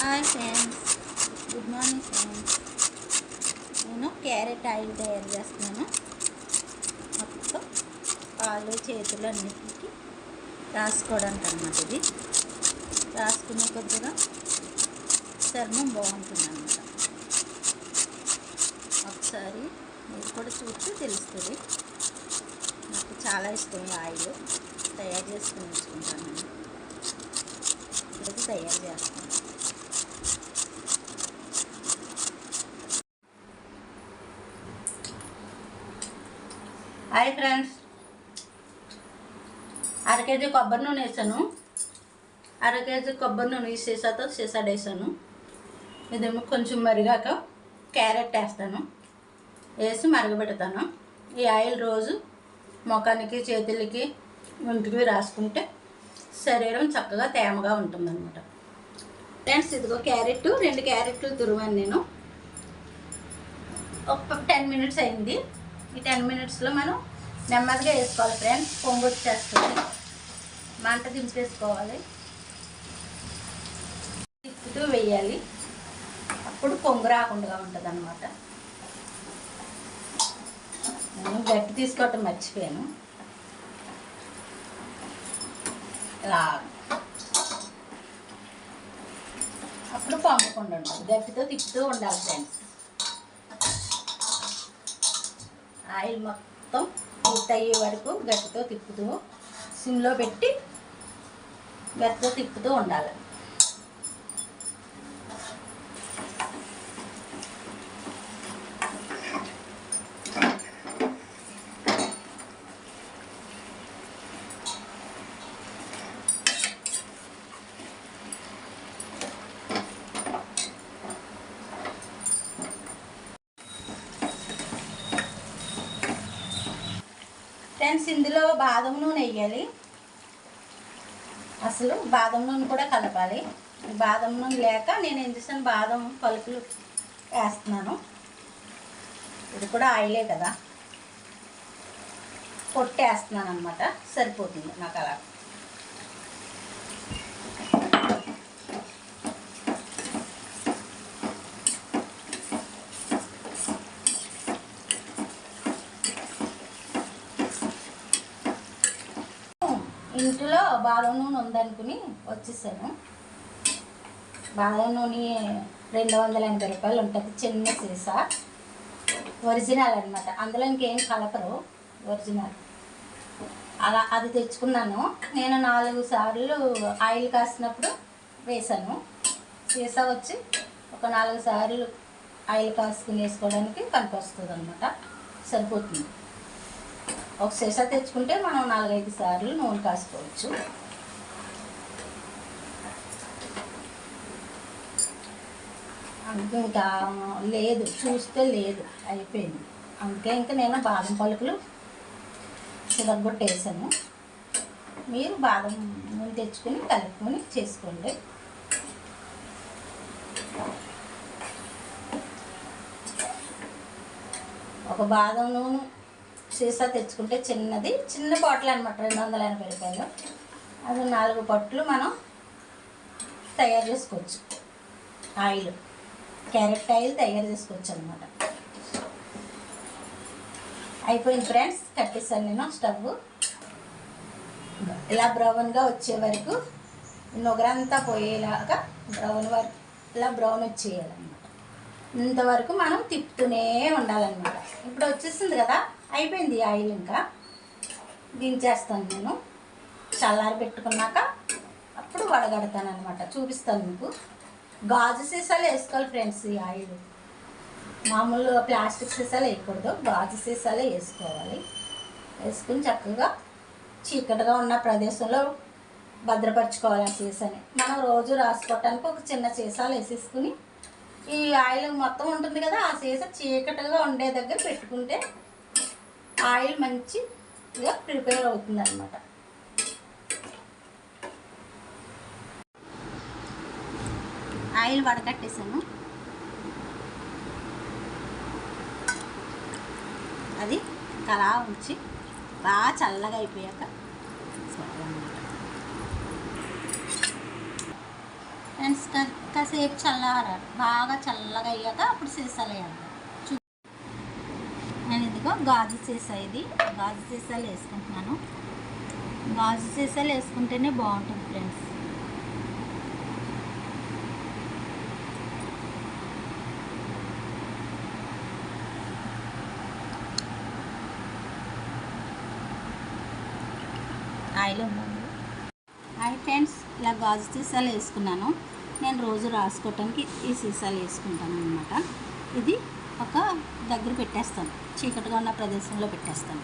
Hi friends, good morning friends. నేను carrot oil తయారు చేస్తున్నాను. మొత్తం కాళ్ళు చేతులు అన్నిటికీ రాసుకోవడానికి అన్నమాట. ఇది రాసుకునే కొద్దిగా చర్మం బాగుంటుంది అన్నమాట. ఒకసారి మీరు కూడా చూస్తే తెలుస్తుంది. నాకు చాలా ఇష్టం ఈ ఆయిల్. తయారు చేసుకుని ఉంచుకుంటాను. నేను ఇది తయారు చేస్తాను. హాయ్ ఫ్రెండ్స్, అర కేజీ కొబ్బరి నూనె వేసాను. అర కేజీ కొబ్బరి నూనె సీసాతో సీసాడు వేసాను. ఇదేమో కొంచెం మరిగాక క్యారెట్ వేస్తాను. వేసి మరగబెడతాను. ఈ ఆయిల్ రోజు ముఖానికి చేతులకి ఒంటికి రాసుకుంటే శరీరం చక్కగా తేమగా ఉంటుందన్నమాట. ఫ్రెండ్స్, ఇదిగో క్యారెట్ 2 క్యారెట్లు తురిమాను నేను. ఒక 10 మినిట్స్ అయింది. ఈ 10 మినిట్స్లో మనం నెమ్మదిగా వేసుకోవాలి ఫ్రెండ్స్. పొంగు వచ్చేస్తుంది. మంట దింపేసుకోవాలి. తిప్పుతూ వేయాలి. అప్పుడు పొంగు రాకుండా ఉంటుంది అన్నమాట. నేను గట్టి తీసుకోవటం మర్చిపోయాను. ఇలా అప్పుడు పొంగకుండా ఉంటుంది. గట్టితో తిప్పుతూ ఉండాలి ఫ్రెండ్స్. ఆయిల్ మొత్తం పూర్తయ్యే వరకు గట్టితో తిప్పుతూ సిమ్లో పెట్టి గట్టితో తిప్పుతూ ఉండాలి. ఫ్రెండ్స్, ఇందులో బాదం నూనె వేయాలి. అసలు బాదం నూనె కూడా కలపాలి. బాదం నూనె లేక నేను ఏం చేశాను, బాదం పలుకులు వేస్తున్నాను. ఇది కూడా ఆయిలే కదా, పొట్టేస్తున్నాను అనమాట. సరిపోతుంది నాకు అలా. ఇంట్లో బాదం నూనె ఉందనుకుని వచ్చేసాను. బాదం నూనె 280 రూపాయలు ఉంటుంది. చిన్న సీసా, ఒరిజినల్ అనమాట. అందులో ఇంకేం కలపరు, ఒరిజినల్. అలా అది తెచ్చుకున్నాను. నేను 4 సార్లు ఆయిల్ కాసినప్పుడు వేసాను. సీసా వచ్చి ఒక 4 సార్లు ఆయిల్ కాసుకుని వేసుకోవడానికి పనికొస్తుంది అనమాట. సరిపోతుంది. ఒక సీసా తెచ్చుకుంటే మనం 4-5 సార్లు నూనె కాసుకోవచ్చు. అందుకే ఇంకా లేదు, చూస్తే లేదు, అయిపోయింది. అందుకే ఇంకా నేను బాదం పలుకులు చిరగొట్టేసాను. మీరు బాదం నూనె తెచ్చుకొని కలుపుకొని చేసుకోండి. ఒక బాదం నూనె సీసా తెచ్చుకుంటే చిన్నది, చిన్న బాటిల్ అనమాట. 280 రూపాయలు. అది 4 పట్లు మనం తయారు చేసుకోవచ్చు. ఆయిల్, క్యారెట్ ఆయిల్ తయారు చేసుకోవచ్చు అనమాట. అయిపోయింది ఫ్రెండ్స్. కట్టేసాను నేను స్టవ్. ఇలా బ్రౌన్గా వచ్చే వరకు, నొగరంతా పోయేలాగా ఇలా బ్రౌన్ వచ్చేయాలన్నమాట. ఇంతవరకు మనం తిప్పుతూనే ఉండాలన్నమాట. ఇప్పుడు వచ్చేసింది కదా, అయిపోయింది ఆయిల్. ఇంకా దించేస్తాను నేను. చల్లారి పెట్టుకున్నాక అప్పుడు వడగడతాను అనమాట. చూపిస్తాను మీకు. గాజు సీసాలు వేసుకోవాలి ఫ్రెండ్స్. ఈ ఆయిల్ మామూలు ప్లాస్టిక్ సీసాలు వేయకూడదు, గాజు సీసాలే వేసుకోవాలి. వేసుకుని చక్కగా చీకటిగా ఉన్న ప్రదేశంలో భద్రపరచుకోవాలి ఆ సీసాని. మనం రోజు రాసుకోవటానికి ఒక చిన్న సీసాలు వేసేసుకుని ఈ ఆయిల్ మొత్తం ఉంటుంది కదా, ఆ సీసా చీకటిగా ఉండే దగ్గర పెట్టుకుంటే ఆయిల్ మంచిగా ప్రిపేర్ అవుతుంది అనమాట. ఆయిల్ వడకట్టేసాను. అది అలా ఉంచి బాగా చల్లగా అయిపోయాక ఫ్రెండ్స్ కాసేపు చల్లారాలి, బాగా చల్లగా అయ్యాక అప్పుడు సీసాలు వేయాలి. నేను ఇదిగో గాజు సీసా, ఇది గాజు సీసాలు వేసుకుంటున్నాను. గాజు సీసాలు వేసుకుంటేనే బాగుంటుంది ఫ్రెండ్స్. ఆయిల్ ఉందండి. ఫ్రెండ్స్, ఇలా గాజు సీసాలు వేసుకున్నాను. నేను రోజు రాసుకోవటానికి ఈ సీసాలు వేసుకుంటాను అనమాట. ఇది ఒక దగ్గర పెట్టేస్తాను, చీకటిగా ఉన్న ప్రదేశంలో పెట్టేస్తాను.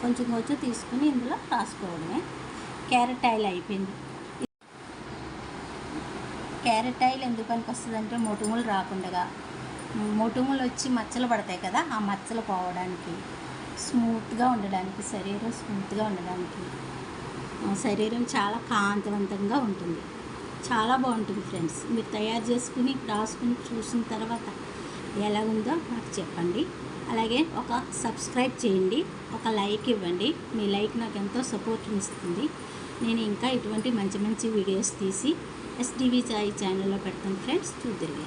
కొంచెం కొంచెం తీసుకుని ఇందులో రాసుకోవడమే. క్యారెట్ ఆయిల్ అయిపోయింది. క్యారెట్ ఆయిల్ ఎందుకు పనికి వస్తుందంటే మొటిమలు రాకుండా, మొటిమలు వచ్చి మచ్చలు పడతాయి కదా, ఆ మచ్చలు పోవడానికి, స్మూత్గా ఉండడానికి, శరీరం స్మూత్గా ఉండడానికి, శరీరం చాలా కాంతివంతంగా ఉంటుంది. చాలా బాగుంటుంది ఫ్రెండ్స్. మీరు తయారు చేసుకుని రాసుకుని చూసిన తర్వాత ఎలా ఉందో నాకు చెప్పండి. అలాగే ఒక సబ్స్క్రైబ్ చేయండి, ఒక లైక్ ఇవ్వండి. మీ లైక్ నాకు ఎంతో సపోర్ట్ని ఇస్తుంది. నేను ఇంకా ఇటువంటి మంచి మంచి వీడియోస్ తీసి ఎస్డివి సాయి ఛానల్లో పెడతాను ఫ్రెండ్స్, చూద్దరు.